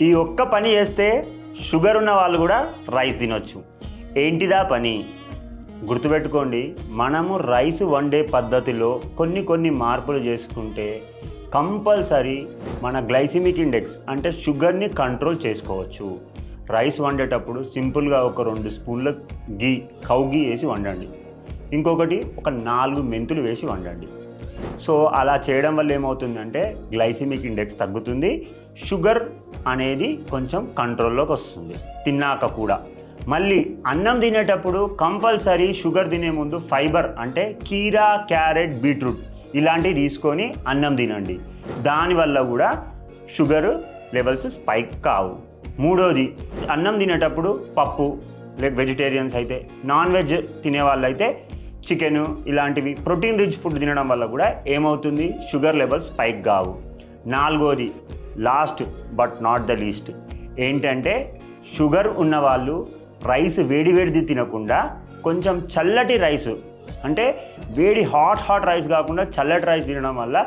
ఈ ఒక్క పని చేస్తే షుగర్ ఉన్న వాళ్ళు కూడా రైస్ తినొచ్చు. ఏంటిదా పని? గుర్తుపెట్టుకోండి, మనము రైస్ వండే పద్ధతిలో కొన్ని మార్పులు చేసుకుంటే కంపల్సరీ మన గ్లైసిమిక్ ఇండెక్స్ అంటే షుగర్ని కంట్రోల్ చేసుకోవచ్చు. రైస్ వండేటప్పుడు సింపుల్గా ఒక 2 స్పూన్ల కౌ గీ వేసి వండండి. ఇంకొకటి ఒక 4 మెంతులు వేసి వండండి. సో అలా చేయడం వల్ల ఏమవుతుందంటే గ్లైసిమిక్ ఇండెక్స్ తగ్గుతుంది, షుగర్ అనేది కొంచెం కంట్రోల్లోకి వస్తుంది. తిన్నాక కూడా మళ్ళీ అన్నం తినేటప్పుడు కంపల్సరీ షుగర్ తినే ముందు ఫైబర్ అంటే కీరా, క్యారెట్, బీట్రూట్ ఇలాంటివి తీసుకొని అన్నం తినండి. దానివల్ల కూడా షుగర్ లెవెల్స్ స్పైక్ కావు. మూడోది, అన్నం తినేటప్పుడు పప్పు, వెజిటేరియన్స్ అయితే, నాన్ వెజ్ తినే వాళ్ళైతే చికెను ఇలాంటివి ప్రోటీన్ రిచ్ ఫుడ్ తినడం వల్ల కూడా ఏమవుతుంది, షుగర్ లెవెల్స్ స్పైక్ కావు. నాలుగోది, last but not the least ఏంటంటే, షుగర్ ఉన్నవాళ్ళు రైస్ వేడిది తినకుండా కొంచెం చల్లటి రైస్ అంటే వేడి హాట్ రైస్ కాకుండా చల్లటి రైస్ తినడం వల్ల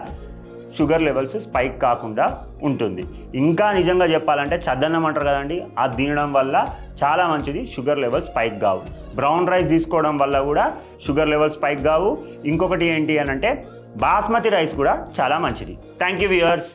షుగర్ లెవెల్స్ స్పైక్ కాకుండా ఉంటుంది. ఇంకా నిజంగా చెప్పాలంటే చద్దన్నం అంటారు కదండి, అది తినడం వల్ల చాలా మంచిది, షుగర్ లెవెల్స్ స్పైక్ కావు. బ్రౌన్ రైస్ తీసుకోవడం వల్ల కూడా షుగర్ లెవెల్స్ స్పైక్ కావు. ఇంకొకటి ఏంటి అని అంటే బాస్మతి రైస్ కూడా చాలా మంచిది. Thank you viewers.